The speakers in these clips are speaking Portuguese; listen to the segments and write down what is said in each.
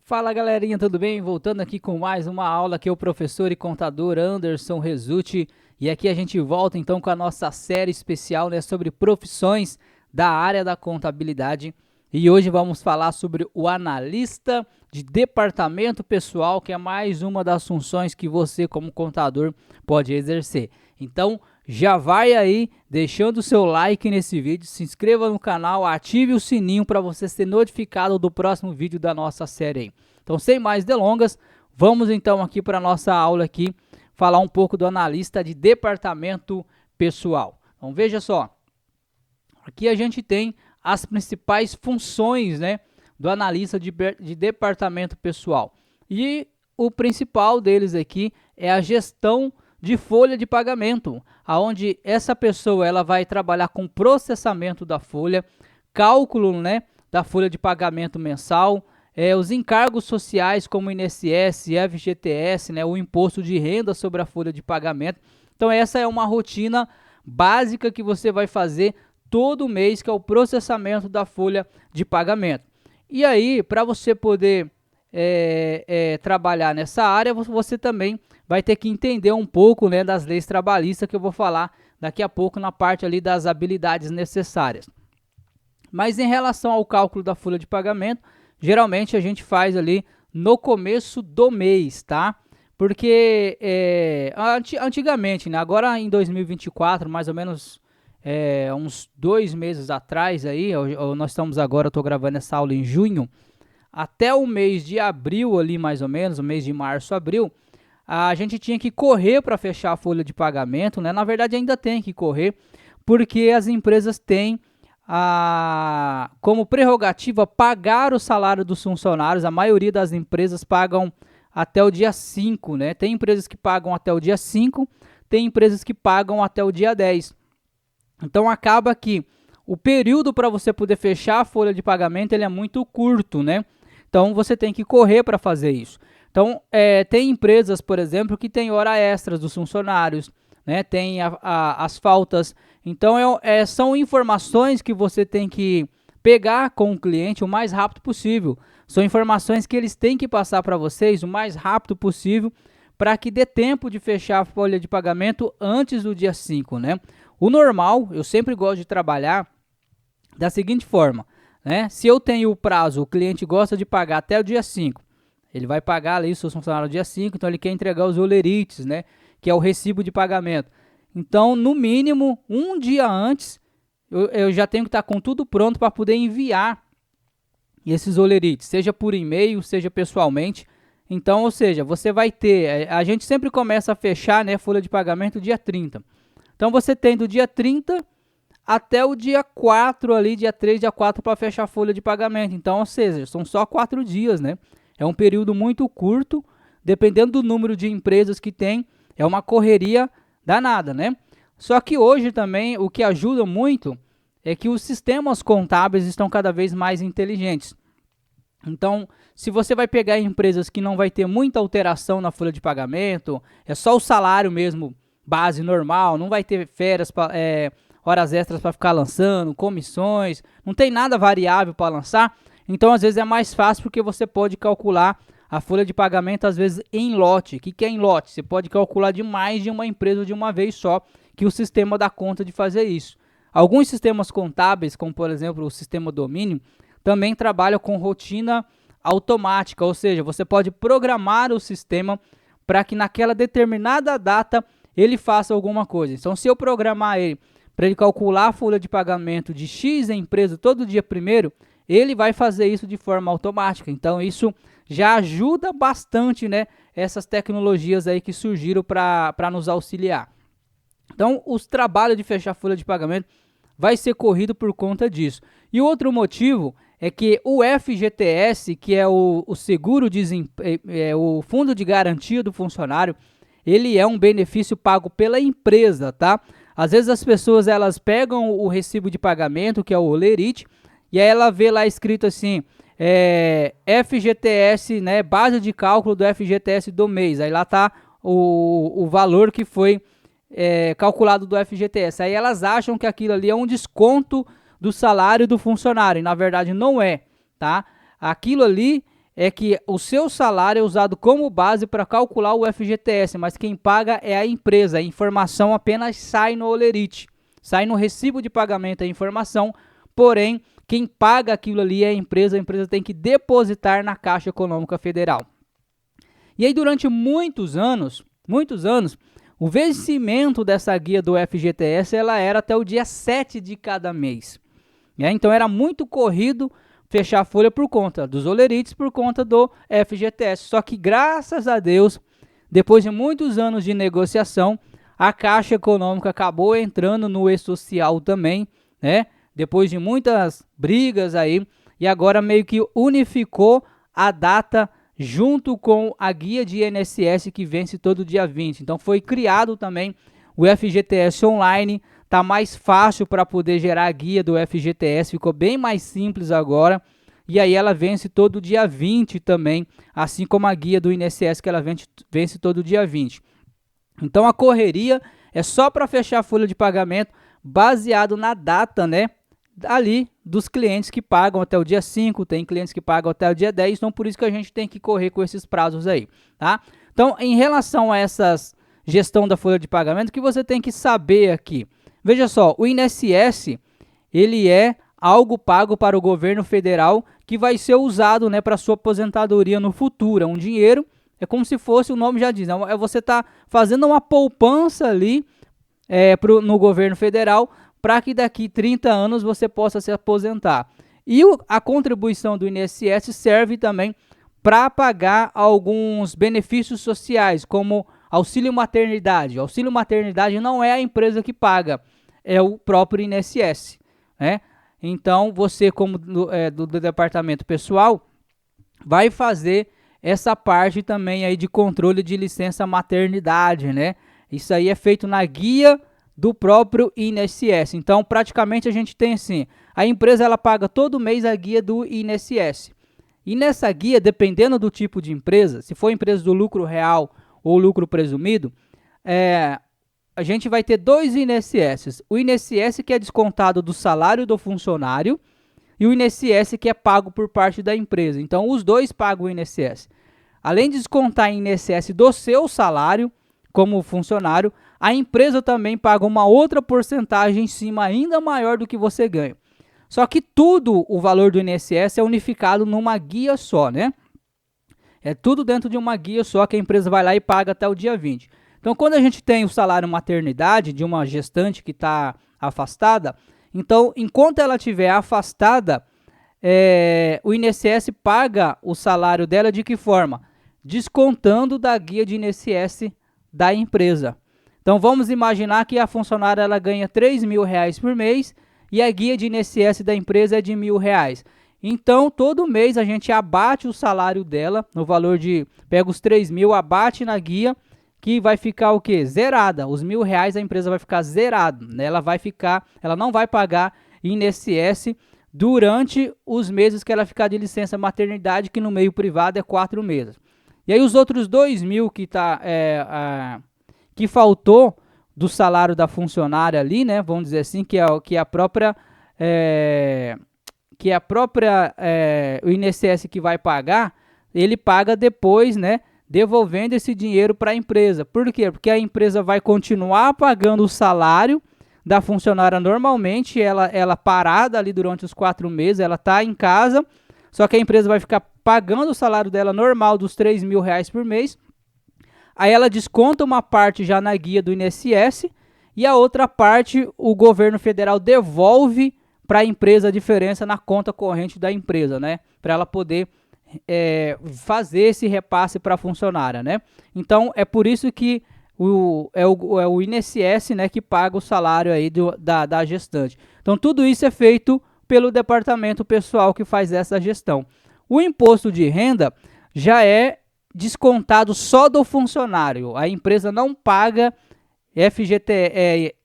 Fala galerinha, tudo bem? Voltando aqui com mais uma aula que é o professor e contador Anderson Resulti. E aqui a gente volta então com a nossa série especial, né, sobre profissões da área da contabilidade. E hoje vamos falar sobre o analista de departamento pessoal, que é mais uma das funções que você como contador pode exercer. Então já vai aí deixando o seu like nesse vídeo, se inscreva no canal, ative o sininho para você ser notificado do próximo vídeo da nossa série aí. Então, sem mais delongas, vamos então aqui para a nossa aula aqui, falar um pouco do analista de departamento pessoal. Então, veja só, aqui a gente tem as principais funções, né, do analista de departamento pessoal. E o principal deles aqui é a gestão de folha de pagamento, aonde essa pessoa ela vai trabalhar com processamento da folha, cálculo, né, da folha de pagamento mensal, os encargos sociais como INSS, FGTS, né, o imposto de renda sobre a folha de pagamento. Então essa é uma rotina básica que você vai fazer todo mês, que é o processamento da folha de pagamento. E aí, para você poder trabalhar nessa área, você também vai ter que entender um pouco, né, das leis trabalhistas, que eu vou falar daqui a pouco na parte ali das habilidades necessárias. Mas em relação ao cálculo da folha de pagamento, geralmente a gente faz ali no começo do mês, tá? Porque antigamente, né, agora em 2024, mais ou menos uns 2 meses atrás aí, nós estamos agora, eu estou gravando essa aula em junho, até o mês de abril ali mais ou menos, o mês de março, abril, a gente tinha que correr para fechar a folha de pagamento, né? Na verdade ainda tem que correr, porque as empresas têm como prerrogativa pagar o salário dos funcionários. A maioria das empresas pagam até o dia 5, né? Tem empresas que pagam até o dia 5, tem empresas que pagam até o dia 10. Então acaba que o período para você poder fechar a folha de pagamento ele é muito curto, né? Então você tem que correr para fazer isso. Então tem empresas, por exemplo, que tem hora extras dos funcionários, né? Tem as faltas. Então são informações que você tem que pegar com o cliente o mais rápido possível. São informações que eles têm que passar para vocês o mais rápido possível para que dê tempo de fechar a folha de pagamento antes do dia 5, né? O normal, eu sempre gosto de trabalhar da seguinte forma, né? Se eu tenho o prazo, o cliente gosta de pagar até o dia 5, ele vai pagar ali os seus funcionários no dia 5, então ele quer entregar os olerites, né? Que é o recibo de pagamento. Então, no mínimo, um dia antes, eu já tenho que estar com tudo pronto para poder enviar esses olerites, seja por e-mail, seja pessoalmente. Então, ou seja, você vai ter, a gente sempre começa a fechar, né, folha de pagamento dia 30. Então, você tem do dia 30 até o dia 4 ali, dia 3, dia 4 para fechar a folha de pagamento. Então, ou seja, são só 4 dias, né? É um período muito curto, dependendo do número de empresas que tem, é uma correria danada, né? Só que hoje também o que ajuda muito é que os sistemas contábeis estão cada vez mais inteligentes. Então, se você vai pegar empresas que não vai ter muita alteração na folha de pagamento, é só o salário mesmo, base normal, não vai ter férias, horas extras para ficar lançando, comissões, não tem nada variável para lançar, então às vezes é mais fácil porque você pode calcular a folha de pagamento às vezes em lote. O que é em lote? Você pode calcular de mais de uma empresa de uma vez só, que o sistema dá conta de fazer isso. Alguns sistemas contábeis, como por exemplo o sistema domínio, também trabalham com rotina automática, ou seja, você pode programar o sistema para que naquela determinada data ele faça alguma coisa. Então, se eu programar ele para ele calcular a folha de pagamento de X empresa todo dia primeiro, ele vai fazer isso de forma automática. Então, isso já ajuda bastante, né, essas tecnologias aí que surgiram para nos auxiliar. Então, os trabalhos de fechar folha de pagamento vai ser corrido por conta disso. E outro motivo é que o FGTS, que é o o Fundo de Garantia do Funcionário, ele é um benefício pago pela empresa, tá? Às vezes as pessoas elas pegam o recibo de pagamento, que é o olerite, e aí ela vê lá escrito assim, FGTS, né, base de cálculo do FGTS do mês. Aí lá tá o valor que foi calculado do FGTS. Aí elas acham que aquilo ali é um desconto do salário do funcionário, e na verdade não é, tá? Aquilo ali é que o seu salário é usado como base para calcular o FGTS, mas quem paga é a empresa. A informação apenas sai no holerite, sai no recibo de pagamento a informação, porém, quem paga aquilo ali é a empresa tem que depositar na Caixa Econômica Federal. E aí, durante muitos anos, o vencimento dessa guia do FGTS ela era até o dia 7 de cada mês. Então, era muito corrido fechar a folha por conta dos olerites, por conta do FGTS. Só que, graças a Deus, depois de muitos anos de negociação, a Caixa Econômica acabou entrando no E-Social também, né? Depois de muitas brigas aí, e agora meio que unificou a data junto com a guia de INSS que vence todo dia 20. Então foi criado também o FGTS online, tá mais fácil para poder gerar a guia do FGTS, ficou bem mais simples agora. E aí ela vence todo dia 20 também, assim como a guia do INSS que ela vence todo dia 20. Então a correria é só para fechar a folha de pagamento baseado na data, né, ali dos clientes que pagam até o dia 5, tem clientes que pagam até o dia 10, então por isso que a gente tem que correr com esses prazos aí, tá? Então, em relação a essas gestão da folha de pagamento, o que você tem que saber aqui? Veja só, o INSS, ele é algo pago para o governo federal que vai ser usado, né, para sua aposentadoria no futuro, é um dinheiro, é como se fosse, o nome já diz, né, você está fazendo uma poupança ali no governo federal, para que daqui 30 anos você possa se aposentar. E a contribuição do INSS serve também para pagar alguns benefícios sociais, como auxílio maternidade. Auxílio maternidade não é a empresa que paga, é o próprio INSS, né? Então, você, como do departamento pessoal, vai fazer essa parte também aí de controle de licença maternidade, né? Isso aí é feito na guia do próprio INSS. Então, praticamente a gente tem assim, a empresa ela paga todo mês a guia do INSS. E nessa guia, dependendo do tipo de empresa, se for empresa do lucro real ou lucro presumido, a gente vai ter dois INSS. O INSS que é descontado do salário do funcionário e o INSS que é pago por parte da empresa. Então, os dois pagam o INSS. Além de descontar o INSS do seu salário como funcionário, a empresa também paga uma outra porcentagem em cima ainda maior do que você ganha. Só que tudo, o valor do INSS é unificado numa guia só, né? É tudo dentro de uma guia só que a empresa vai lá e paga até o dia 20. Então, quando a gente tem o salário maternidade de uma gestante que está afastada, então, enquanto ela estiver afastada, o INSS paga o salário dela de que forma? Descontando da guia de INSS da empresa. Então, vamos imaginar que a funcionária ela ganha R$3.000 por mês e a guia de INSS da empresa é de R$1.000. Então, todo mês a gente abate o salário dela no valor de... Pega os 3.000, abate na guia, que vai ficar o quê? Zerada. Os R$1.000 a empresa vai ficar zerada, né? Ela não vai pagar INSS durante os meses que ela ficar de licença maternidade, que no meio privado é 4 meses. E aí os outros 2.000 que faltou do salário da funcionária ali, né? Vamos dizer assim, o INSS que vai pagar, ele paga depois, né? Devolvendo esse dinheiro para a empresa. Por quê? Porque a empresa vai continuar pagando o salário da funcionária normalmente, ela parada ali durante os 4 meses, ela está em casa, só que a empresa vai ficar pagando o salário dela normal dos R$3.000 por mês. Aí ela desconta uma parte já na guia do INSS e a outra parte o governo federal devolve para a empresa a diferença na conta corrente da empresa, né? Para ela poder fazer esse repasse para a funcionária, né? Então, é por isso que o INSS, né, que paga o salário aí da gestante. Então, tudo isso é feito pelo departamento pessoal que faz essa gestão. O imposto de renda já é descontado só do funcionário. A empresa não paga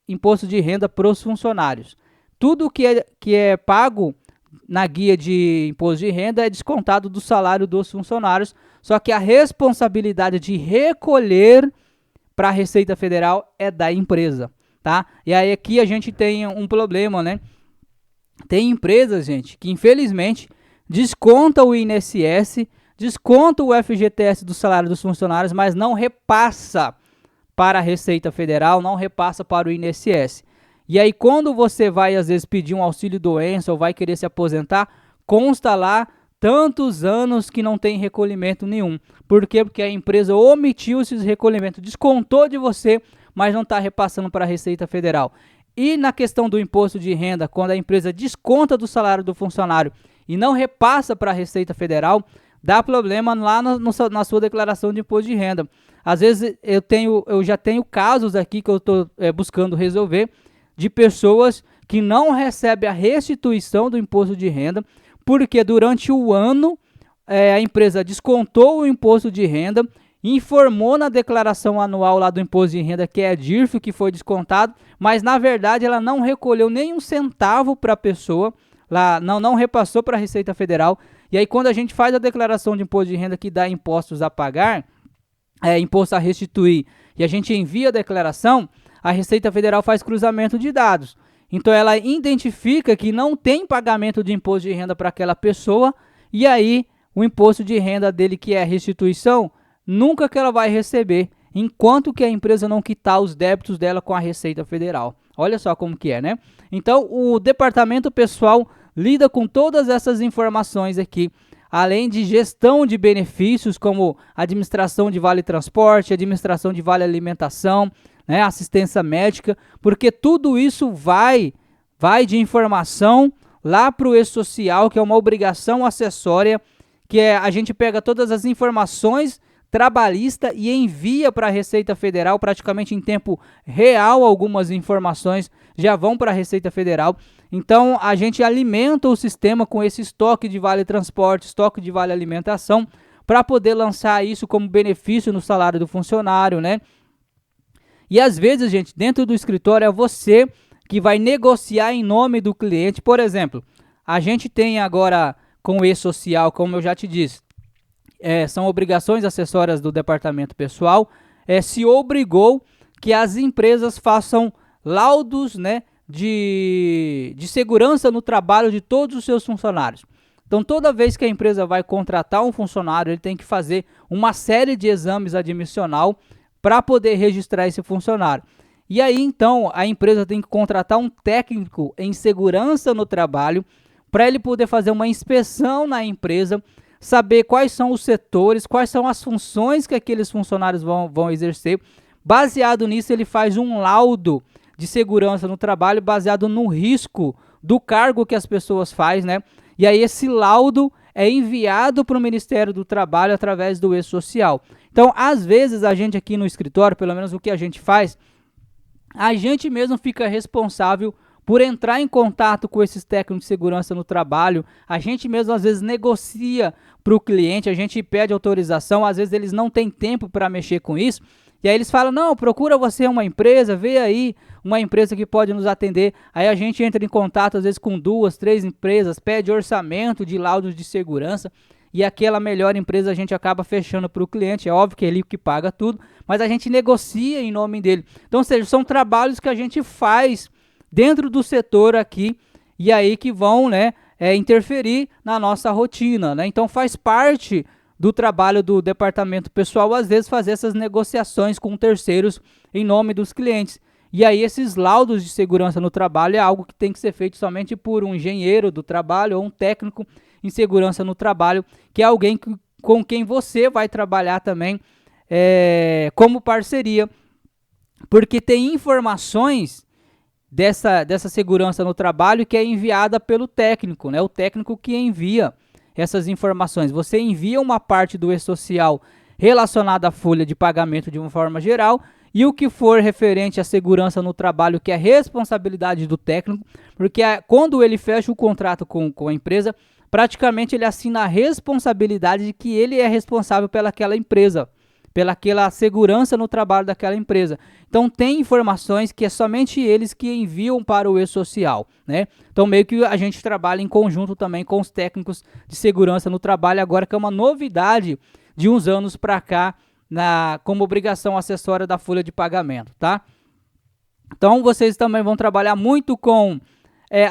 imposto de renda para os funcionários. Tudo que é pago na guia de imposto de renda é descontado do salário dos funcionários, só que a responsabilidade de recolher para a Receita Federal é da empresa, tá? E aí aqui a gente tem um problema, né? Tem empresas, gente, que infelizmente desconta o INSS desconta o FGTS do salário dos funcionários, mas não repassa para a Receita Federal, não repassa para o INSS. E aí, quando você vai, às vezes, pedir um auxílio-doença ou vai querer se aposentar, consta lá tantos anos que não tem recolhimento nenhum. Por quê? Porque a empresa omitiu esses recolhimentos, descontou de você, mas não está repassando para a Receita Federal. E na questão do imposto de renda, quando a empresa desconta do salário do funcionário e não repassa para a Receita Federal, dá problema lá na sua declaração de imposto de renda. Às vezes eu já tenho casos aqui que eu estou buscando resolver de pessoas que não recebem a restituição do imposto de renda, porque durante o ano a empresa descontou o imposto de renda, informou na declaração anual lá do imposto de renda que é DIRF, que foi descontado, mas na verdade ela não recolheu nenhum centavo para a pessoa, lá, não repassou para a Receita Federal. E aí quando a gente faz a declaração de imposto de renda que dá impostos a pagar, imposto a restituir, e a gente envia a declaração, a Receita Federal faz cruzamento de dados. Então ela identifica que não tem pagamento de imposto de renda para aquela pessoa, e aí o imposto de renda dele, que é restituição, nunca que ela vai receber, enquanto que a empresa não quitar os débitos dela com a Receita Federal. Olha só como que é, né? Então o departamento pessoal lida com todas essas informações aqui, além de gestão de benefícios, como administração de vale transporte, administração de vale alimentação, né, assistência médica, porque tudo isso vai de informação lá para o E-Social, que é uma obrigação acessória, que a gente pega todas as informações trabalhista e envia para a Receita Federal praticamente em tempo real. Algumas informações já vão para a Receita Federal. Então a gente alimenta o sistema com esse estoque de vale transporte, estoque de vale alimentação, para poder lançar isso como benefício no salário do funcionário, né? E às vezes, gente, dentro do escritório é você que vai negociar em nome do cliente. Por exemplo, a gente tem agora com o E-Social, como eu já te disse, são obrigações acessórias do departamento pessoal, se obrigou que as empresas façam laudos, né, de segurança no trabalho de todos os seus funcionários. Então, toda vez que a empresa vai contratar um funcionário, ele tem que fazer uma série de exames admissional para poder registrar esse funcionário. E aí, então, a empresa tem que contratar um técnico em segurança no trabalho para ele poder fazer uma inspeção na empresa, saber quais são os setores, quais são as funções que aqueles funcionários vão exercer. Baseado nisso, ele faz um laudo de segurança no trabalho, baseado no risco do cargo que as pessoas fazem, né? E aí esse laudo é enviado para o Ministério do Trabalho através do E-Social. Então, às vezes, a gente aqui no escritório, pelo menos o que a gente faz, a gente mesmo fica responsável por entrar em contato com esses técnicos de segurança no trabalho. A gente mesmo, às vezes, negocia para o cliente, a gente pede autorização, às vezes eles não têm tempo para mexer com isso, e aí eles falam, não, procura você uma empresa, vê aí uma empresa que pode nos atender. Aí a gente entra em contato, às vezes, com 2, 3 empresas, pede orçamento de laudos de segurança, e aquela melhor empresa a gente acaba fechando para o cliente. É óbvio que é ele que paga tudo, mas a gente negocia em nome dele. Então, ou seja, são trabalhos que a gente faz dentro do setor aqui, e aí que vão, né, interferir na nossa rotina, né? Então faz parte do trabalho do departamento pessoal, às vezes, fazer essas negociações com terceiros em nome dos clientes. E aí esses laudos de segurança no trabalho é algo que tem que ser feito somente por um engenheiro do trabalho ou um técnico em segurança no trabalho, que é alguém com quem você vai trabalhar também como parceria, porque tem informações dessa segurança no trabalho que é enviada pelo técnico, né? O técnico que envia essas informações. Você envia uma parte do E-Social relacionada à folha de pagamento de uma forma geral, e o que for referente à segurança no trabalho, que é responsabilidade do técnico, porque quando ele fecha o contrato com a empresa, praticamente ele assina a responsabilidade de que ele é responsável pelaquela empresa, pelaquela segurança no trabalho daquela empresa. Então tem informações que é somente eles que enviam para o E-Social, né? Então meio que a gente trabalha em conjunto também com os técnicos de segurança no trabalho, agora que é uma novidade de uns anos para cá, como obrigação acessória da folha de pagamento, tá? Então vocês também vão trabalhar muito com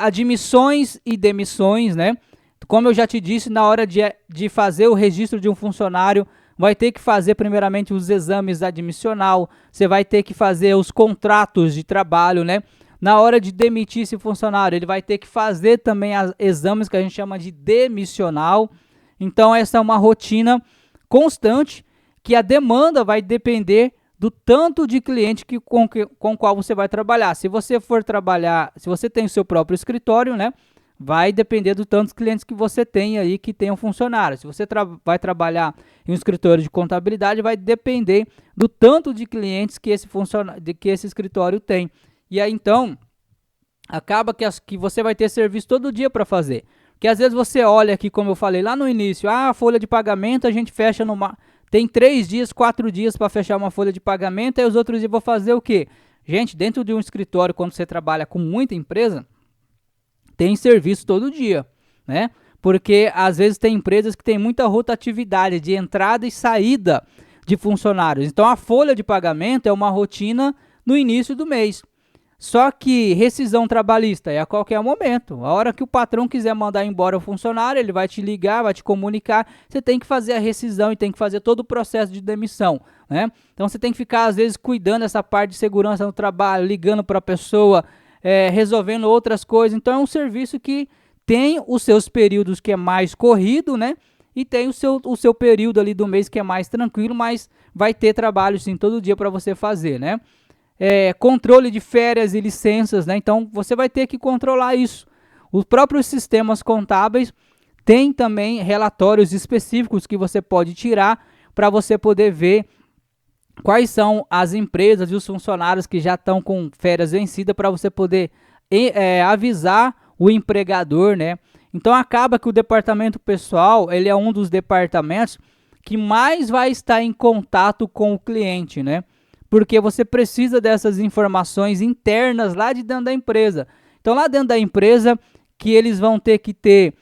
admissões e demissões, né? Como eu já te disse, na hora de fazer o registro de um funcionário, vai ter que fazer primeiramente os exames admissional, você vai ter que fazer os contratos de trabalho, né? Na hora de demitir esse funcionário, ele vai ter que fazer também os exames que a gente chama de demissional. Então, essa é uma rotina constante que a demanda vai depender do tanto de cliente com o qual você vai trabalhar. Se você for trabalhar, se você tem o seu próprio escritório, né? Vai depender do tanto de clientes que você tem aí que tenham funcionário. Se você vai trabalhar em um escritório de contabilidade, vai depender do tanto de clientes que esse escritório tem. E aí, então, acaba que você vai ter serviço todo dia para fazer. Porque às vezes você olha aqui, como eu falei lá no início, a folha de pagamento a gente fecha tem 3 dias, 4 dias para fechar uma folha de pagamento, aí os outros dias vou fazer o quê? Gente, dentro de um escritório, quando você trabalha com muita empresa, tem serviço todo dia, né? Porque às vezes tem empresas que tem muita rotatividade de entrada e saída de funcionários. Então a folha de pagamento é uma rotina no início do mês. Só que rescisão trabalhista é a qualquer momento. A hora que o patrão quiser mandar embora o funcionário, ele vai te ligar, vai te comunicar. Você tem que fazer a rescisão e tem que fazer todo o processo de demissão, né? Então você tem que ficar às vezes cuidando dessa parte de segurança no trabalho, ligando para a pessoa, resolvendo outras coisas. Então é um serviço que tem os seus períodos que é mais corrido, né? E tem o seu período ali do mês que é mais tranquilo, mas vai ter trabalho sim todo dia para você fazer, né? Controle de férias e licenças, né? Então você vai ter que controlar isso. Os próprios sistemas contábeis têm também relatórios específicos que você pode tirar para você poder ver quais são as empresas e os funcionários que já estão com férias vencidas para você poder avisar o empregador, né? Então acaba que o departamento pessoal, ele é um dos departamentos que mais vai estar em contato com o cliente, né? Porque você precisa dessas informações internas lá de dentro da empresa. Então lá dentro da empresa que eles vão ter que ter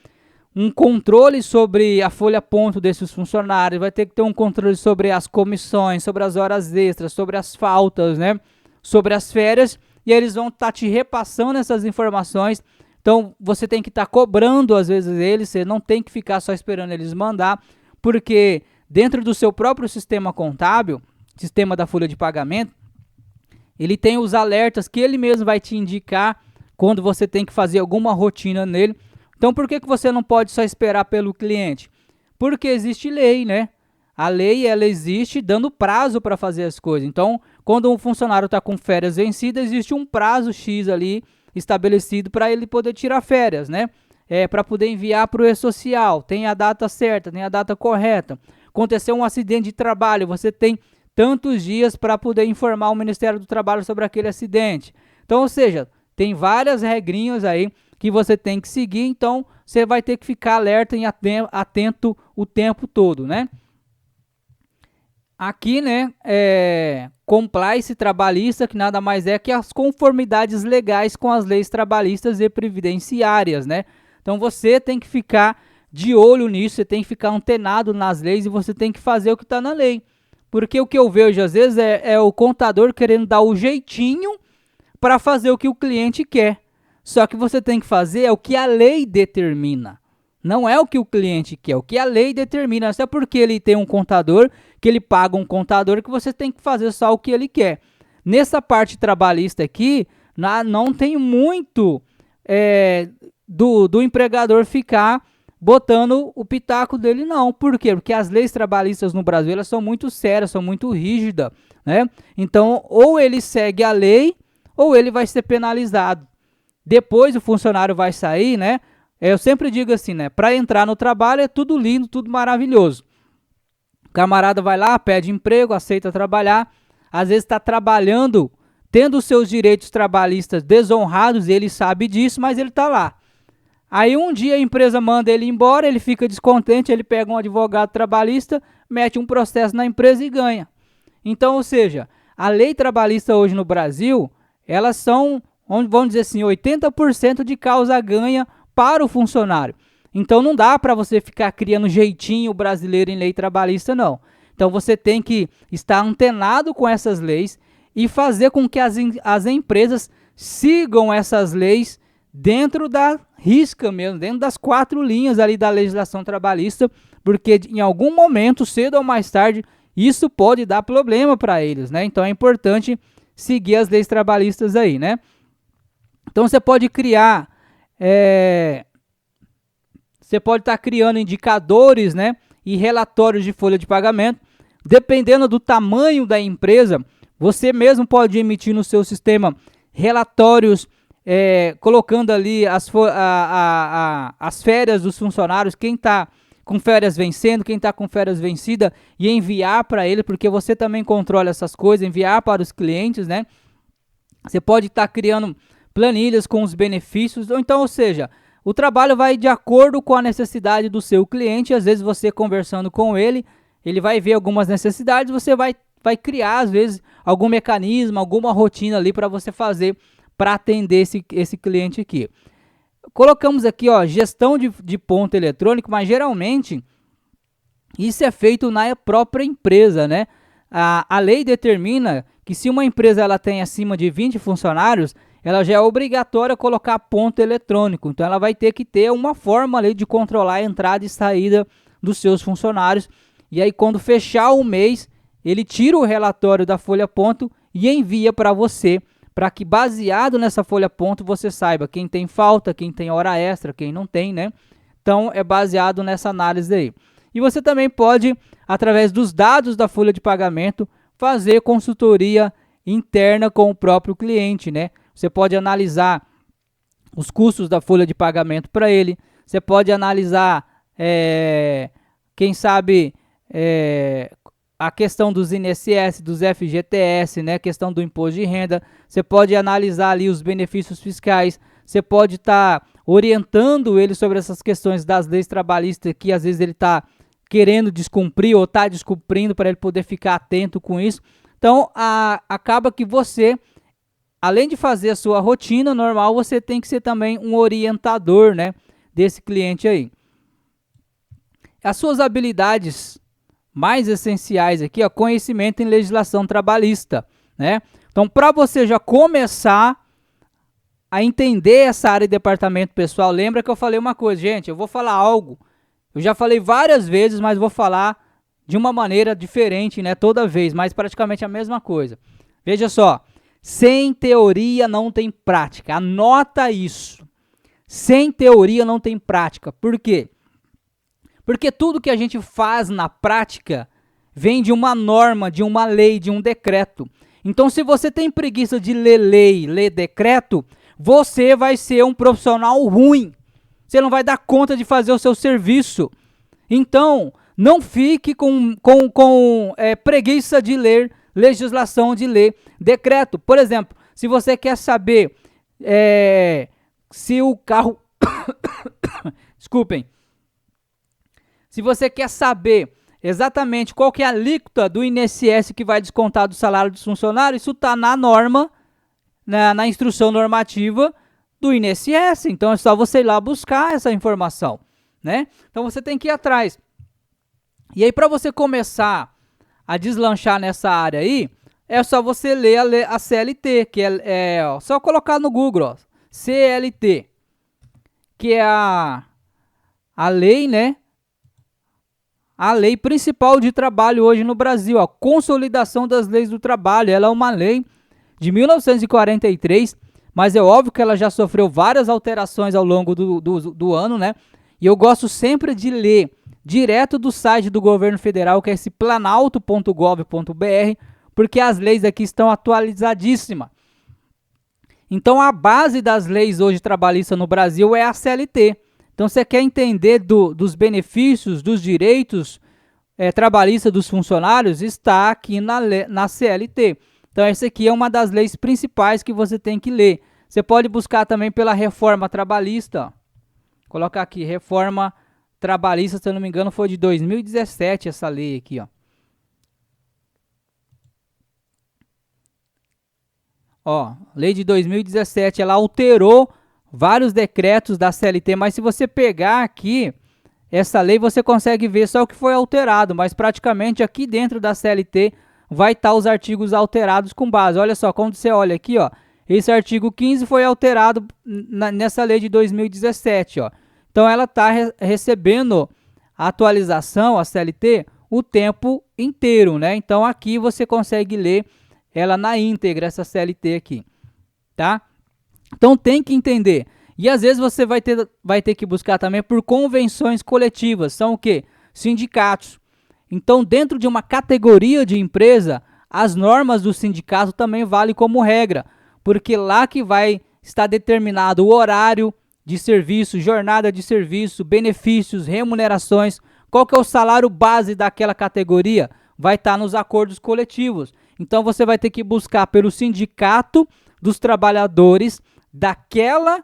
um controle sobre a folha-ponto desses funcionários, vai ter que ter um controle sobre as comissões, sobre as horas extras, sobre as faltas, né? Sobre as férias, e eles vão estar te repassando essas informações. Então você tem que estar cobrando às vezes eles, você não tem que ficar só esperando eles mandar, porque dentro do seu próprio sistema contábil, sistema da folha de pagamento, ele tem os alertas que ele mesmo vai te indicar quando você tem que fazer alguma rotina nele. Então, por que você não pode só esperar pelo cliente? Porque existe lei, né? A lei, ela existe dando prazo para fazer as coisas. Então, quando um funcionário está com férias vencidas, existe um prazo X ali estabelecido para ele poder tirar férias, né? Para poder enviar para o E-Social. Tem a data certa, tem a data correta. Aconteceu um acidente de trabalho, você tem tantos dias para poder informar o Ministério do Trabalho sobre aquele acidente. Então, ou seja, tem várias regrinhas aí que você tem que seguir, então você vai ter que ficar alerta e atento o tempo todo, né? Aqui, né, compliance trabalhista, que nada mais é que as conformidades legais com as leis trabalhistas e previdenciárias, né? Então você tem que ficar de olho nisso, você tem que ficar antenado nas leis e você tem que fazer o que está na lei. Porque o que eu vejo às vezes é o contador querendo dar o jeitinho para fazer o que o cliente quer. Só que você tem que fazer o que a lei determina. Não é o que o cliente quer, o que a lei determina. Não é porque ele tem um contador, que ele paga um contador, que você tem que fazer só o que ele quer. Nessa parte trabalhista aqui, não tem muito do empregador ficar botando o pitaco dele, não. Por quê? Porque as leis trabalhistas no Brasil, elas são muito sérias, são muito rígidas, né? Então, ou ele segue a lei, ou ele vai ser penalizado. Depois o funcionário vai sair, né? Eu sempre digo assim, né? Para entrar no trabalho é tudo lindo, tudo maravilhoso. O camarada vai lá, pede emprego, aceita trabalhar. Às vezes está trabalhando, tendo os seus direitos trabalhistas desonrados, e ele sabe disso, mas ele está lá. Aí um dia a empresa manda ele embora, ele fica descontente, ele pega um advogado trabalhista, mete um processo na empresa e ganha. Então, ou seja, a lei trabalhista hoje no Brasil, elas são, vamos dizer assim, 80% de causa ganha para o funcionário. Então não dá para você ficar criando jeitinho brasileiro em lei trabalhista, não. Então você tem que estar antenado com essas leis e fazer com que as empresas sigam essas leis dentro da risca mesmo, dentro das 4 linhas ali da legislação trabalhista, porque em algum momento, cedo ou mais tarde, isso pode dar problema para eles, né? Então é importante seguir as leis trabalhistas aí, né? Então você pode criar, você pode estar criando indicadores, né? E relatórios de folha de pagamento. Dependendo do tamanho da empresa, você mesmo pode emitir no seu sistema relatórios, colocando ali as férias dos funcionários, quem está com férias vencendo, quem está com férias vencida, e enviar para ele, porque você também controla essas coisas, enviar para os clientes, né? Você pode estar criando planilhas com os benefícios, ou seja, o trabalho vai de acordo com a necessidade do seu cliente. Às vezes você conversando com ele, ele vai ver algumas necessidades, você vai criar às vezes algum mecanismo, alguma rotina ali para você fazer para atender esse cliente aqui. Colocamos aqui, ó, gestão de ponto eletrônico, mas geralmente isso é feito na própria empresa, né? A lei determina que se uma empresa ela tem acima de 20 funcionários, ela já é obrigatória colocar ponto eletrônico. Então ela vai ter que ter uma forma ali de controlar a entrada e saída dos seus funcionários. E aí quando fechar o mês, ele tira o relatório da folha ponto e envia para você, para que baseado nessa folha ponto você saiba quem tem falta, quem tem hora extra, quem não tem, né? Então é baseado nessa análise aí. E você também pode, através dos dados da folha de pagamento, fazer consultoria interna com o próprio cliente, né? Você pode analisar os custos da folha de pagamento para ele, você pode analisar, quem sabe, a questão dos INSS, dos FGTS, né? A questão do imposto de renda, você pode analisar ali os benefícios fiscais, você pode estar orientando ele sobre essas questões das leis trabalhistas que às vezes ele está querendo descumprir ou está descumprindo, para ele poder ficar atento com isso. Então, acaba que você, além de fazer a sua rotina normal, você tem que ser também um orientador, né, desse cliente aí. As suas habilidades mais essenciais aqui, ó, conhecimento em legislação trabalhista, né? Então, para você já começar a entender essa área de departamento pessoal, lembra que eu falei uma coisa, gente, eu vou falar algo, eu já falei várias vezes, mas vou falar de uma maneira diferente, né, toda vez, mas praticamente a mesma coisa. Veja só, sem teoria não tem prática, anota isso. Sem teoria não tem prática. Por quê? Porque tudo que a gente faz na prática vem de uma norma, de uma lei, de um decreto. Então, se você tem preguiça de ler lei, ler decreto, você vai ser um profissional ruim. Você não vai dar conta de fazer o seu serviço. Então, não fique com preguiça de ler legislação, de ler decreto. Por exemplo, se você quer saber se o carro... Desculpem. Se você quer saber exatamente qual que é a alíquota do INSS que vai descontar do salário dos funcionários, isso está na norma, na instrução normativa do INSS. Então é só você ir lá buscar essa informação, né? Então você tem que ir atrás. E aí, para você começar a deslanchar nessa área aí, é só você ler a CLT, que só colocar no Google, ó, CLT, que é a lei, né? A lei principal de trabalho hoje no Brasil, a Consolidação das Leis do Trabalho. Ela é uma lei de 1943, mas é óbvio que ela já sofreu várias alterações ao longo do ano, né? E eu gosto sempre de ler direto do site do governo federal, que é esse planalto.gov.br, porque as leis aqui estão atualizadíssimas. Então, a base das leis hoje trabalhistas no Brasil é a CLT. Então, você quer entender dos benefícios, dos direitos trabalhistas dos funcionários, está aqui na CLT. Então, essa aqui é uma das leis principais que você tem que ler. Você pode buscar também pela reforma trabalhista. Ó. Colocar aqui, reforma trabalhista, se eu não me engano, foi de 2017 essa lei aqui, ó. Ó, lei de 2017, ela alterou vários decretos da CLT, mas se você pegar aqui essa lei, você consegue ver só o que foi alterado, mas praticamente aqui dentro da CLT vai estar os artigos alterados com base. Olha só, quando você olha aqui, ó, Esse artigo 15 foi alterado nessa lei de 2017, ó. Então ela está recebendo a atualização, a CLT, o tempo inteiro, né? Então aqui você consegue ler ela na íntegra, essa CLT aqui, tá? Então tem que entender. E às vezes você vai ter que buscar também por convenções coletivas. São o quê? Sindicatos. Então, dentro de uma categoria de empresa, as normas do sindicato também valem como regra, porque lá que vai estar determinado o horário de serviço, jornada de serviço, benefícios, remunerações, qual que é o salário base daquela categoria, vai estar nos acordos coletivos. Então, você vai ter que buscar pelo sindicato dos trabalhadores daquela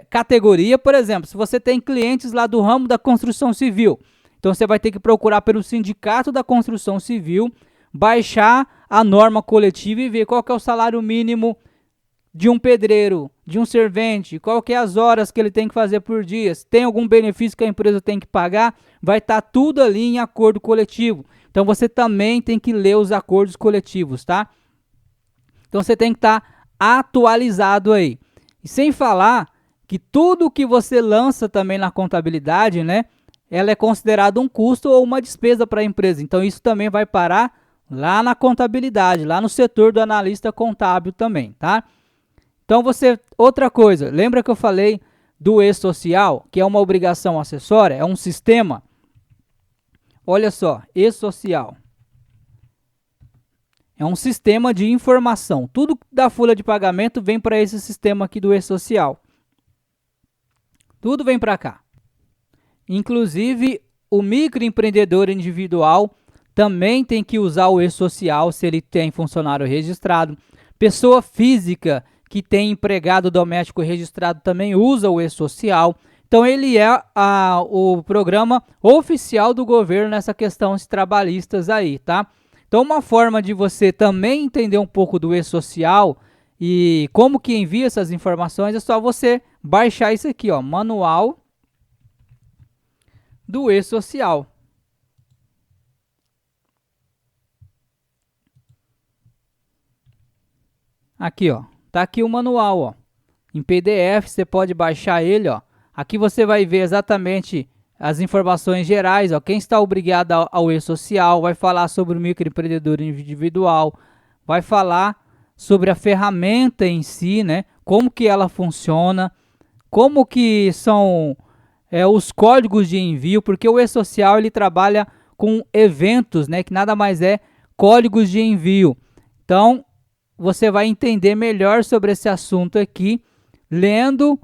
categoria. Por exemplo, se você tem clientes lá do ramo da construção civil, então você vai ter que procurar pelo sindicato da construção civil, baixar a norma coletiva e ver qual que é o salário mínimo de um pedreiro, de um servente, qual que é as horas que ele tem que fazer por dia, se tem algum benefício que a empresa tem que pagar, vai estar tudo ali em acordo coletivo. Então você também tem que ler os acordos coletivos, tá? Então você tem que estar atualizado aí. E sem falar que tudo que você lança também na contabilidade, né, ela é considerada um custo ou uma despesa para a empresa. Então isso também vai parar lá na contabilidade, lá no setor do analista contábil também, tá? Então outra coisa, lembra que eu falei do e-social, que é uma obrigação acessória, é um sistema? Olha só, e-social. É um sistema de informação. Tudo da folha de pagamento vem para esse sistema aqui do e-social. Tudo vem para cá. Inclusive, o microempreendedor individual também tem que usar o e-social se ele tem funcionário registrado. Pessoa física que tem empregado doméstico registrado também usa o e-social. Então, ele é o programa oficial do governo nessa questão de trabalhistas aí, tá? Então, uma forma de você também entender um pouco do e-social e como que envia essas informações é só você baixar isso aqui, ó, Manual do e-social. Aqui, ó, tá aqui o manual, ó, em PDF, você pode baixar ele, ó. Aqui você vai ver exatamente as informações gerais, ó, quem está obrigado ao e-social, vai falar sobre o microempreendedor individual, vai falar sobre a ferramenta em si, né, como que ela funciona, como que são os códigos de envio, porque o e-social ele trabalha com eventos, né, que nada mais é códigos de envio. Então, você vai entender melhor sobre esse assunto aqui, lendo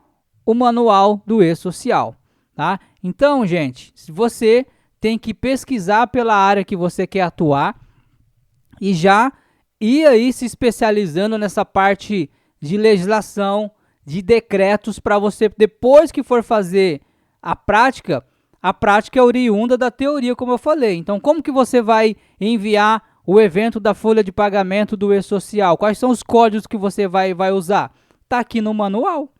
o manual do e-social, tá? Então, gente, você tem que pesquisar pela área que você quer atuar e já ir aí se especializando nessa parte de legislação, de decretos, para você, depois que for fazer a prática é oriunda da teoria, como eu falei. Então, como que você vai enviar o evento da folha de pagamento do e-social? Quais são os códigos que você vai usar? Tá aqui no manual.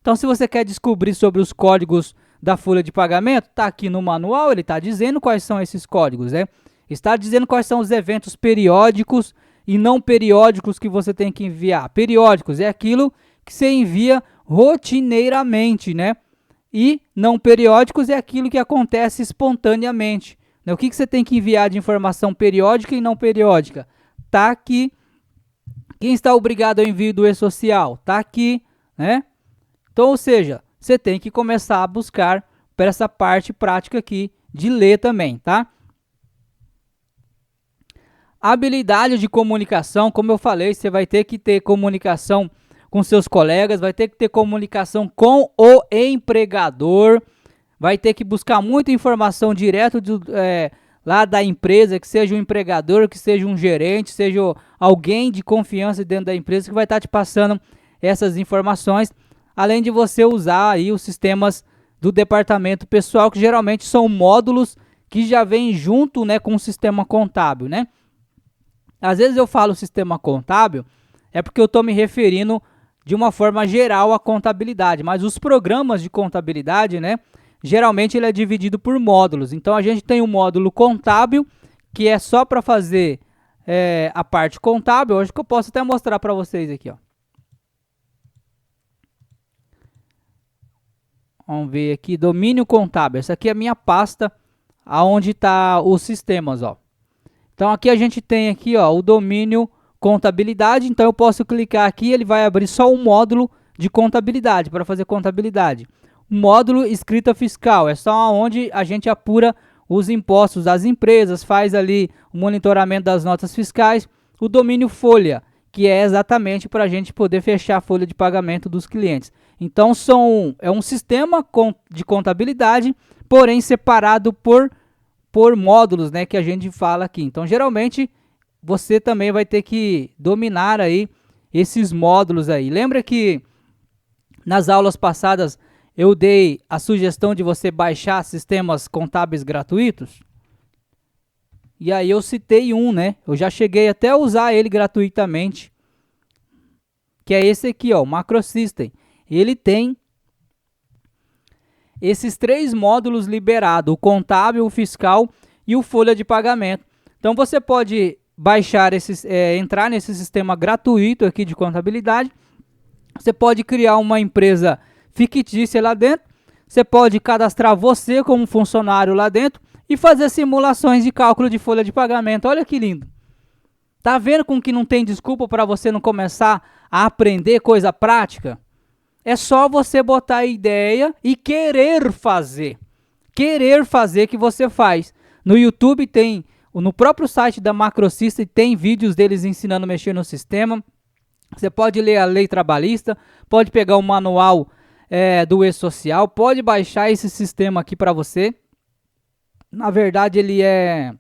Então, se você quer descobrir sobre os códigos da folha de pagamento, tá aqui no manual, ele está dizendo quais são esses códigos, né? Está dizendo quais são os eventos periódicos e não periódicos que você tem que enviar. Periódicos é aquilo que você envia rotineiramente, né? E não periódicos é aquilo que acontece espontaneamente. O que você tem que enviar de informação periódica e não periódica? Tá aqui. Quem está obrigado ao envio do e-social? Tá aqui, né? Então, ou seja, você tem que começar a buscar para essa parte prática aqui de ler também, tá? Habilidade de comunicação, como eu falei, você vai ter que ter comunicação com seus colegas, vai ter que ter comunicação com o empregador, vai ter que buscar muita informação direto lá da empresa, que seja um empregador, que seja um gerente, seja alguém de confiança dentro da empresa que vai estar te passando essas informações, além de você usar aí os sistemas do departamento pessoal, que geralmente são módulos que já vêm junto, né, com o sistema contábil, né? Às vezes eu falo sistema contábil, é porque eu estou me referindo de uma forma geral à contabilidade, mas os programas de contabilidade, né, geralmente ele é dividido por módulos. Então a gente tem um módulo contábil, que é só para fazer a parte contábil. Hoje que eu posso até mostrar para vocês aqui, ó. Vamos ver aqui, domínio contábil. Essa aqui é a minha pasta, aonde está os sistemas, ó. Então aqui a gente tem aqui, ó, o domínio contabilidade. Então eu posso clicar aqui, ele vai abrir só um módulo de contabilidade, para fazer contabilidade. O módulo escrita fiscal, é só onde a gente apura os impostos das empresas, faz ali o monitoramento das notas fiscais. O domínio folha, que é exatamente para a gente poder fechar a folha de pagamento dos clientes. Então é um sistema de contabilidade, porém separado por módulos, né, que a gente fala aqui. Então geralmente você também vai ter que dominar aí esses módulos aí. Lembra que nas aulas passadas eu dei a sugestão de você baixar sistemas contábeis gratuitos? E aí eu citei um, né? Eu já cheguei até a usar ele gratuitamente, que é esse aqui, ó, o MacroSystem. Ele tem esses 3 módulos liberados, o contábil, o fiscal e o folha de pagamento. Então você pode baixar entrar nesse sistema gratuito aqui de contabilidade. Você pode criar uma empresa fictícia lá dentro. Você pode cadastrar você como funcionário lá dentro e fazer simulações de cálculo de folha de pagamento. Olha que lindo. Tá vendo com que não tem desculpa para você não começar a aprender coisa prática? É só você botar a ideia e querer fazer. Querer fazer que você faz. No YouTube tem, no próprio site da MacroSystem tem vídeos deles ensinando a mexer no sistema. Você pode ler a lei trabalhista, pode pegar o manual do E-Social, pode baixar esse sistema aqui para você. Na verdade ele é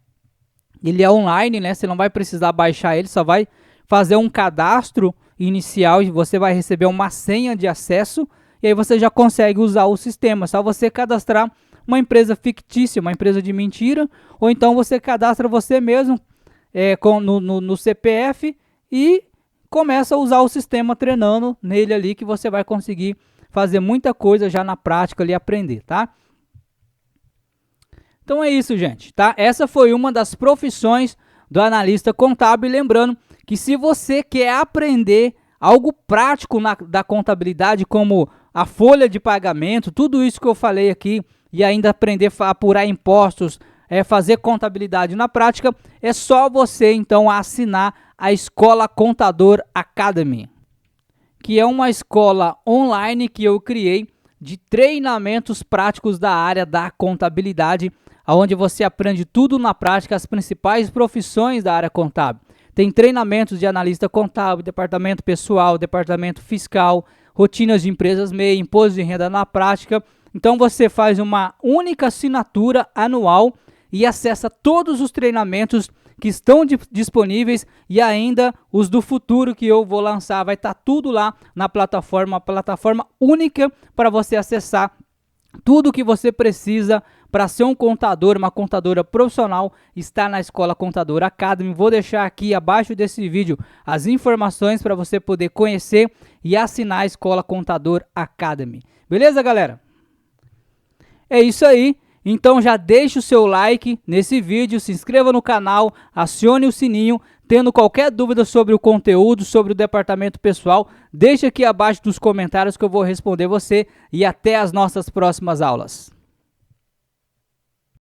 online, né? Você não vai precisar baixar ele, só vai fazer um cadastro inicial e você vai receber uma senha de acesso e aí você já consegue usar o sistema. Só você cadastrar uma empresa fictícia, uma empresa de mentira, ou então você cadastra você mesmo no CPF e começa a usar o sistema treinando nele ali, que você vai conseguir fazer muita coisa já na prática ali, aprender, tá? Então é isso, gente, tá? Essa foi uma das profissões do analista contábil. E lembrando que se você quer aprender algo prático da contabilidade, como a folha de pagamento, tudo isso que eu falei aqui, e ainda aprender a apurar impostos, fazer contabilidade na prática, é só você então assinar a Escola Contador Academy, que é uma escola online que eu criei de treinamentos práticos da área da contabilidade, onde você aprende tudo na prática, as principais profissões da área contábil. Tem treinamentos de analista contábil, departamento pessoal, departamento fiscal, rotinas de empresas MEI, imposto de renda na prática. Então você faz uma única assinatura anual e acessa todos os treinamentos que estão disponíveis e ainda os do futuro que eu vou lançar. Vai estar tudo lá na plataforma, uma plataforma única para você acessar tudo que você precisa para ser um contador, uma contadora profissional. Está na Escola Contador Academy. Vou deixar aqui abaixo desse vídeo as informações para você poder conhecer e assinar a Escola Contador Academy. Beleza, galera? É isso aí. Então já deixe o seu like nesse vídeo, se inscreva no canal, acione o sininho. Tendo qualquer dúvida sobre o conteúdo, sobre o departamento pessoal, deixe aqui abaixo dos comentários que eu vou responder você. E até as nossas próximas aulas.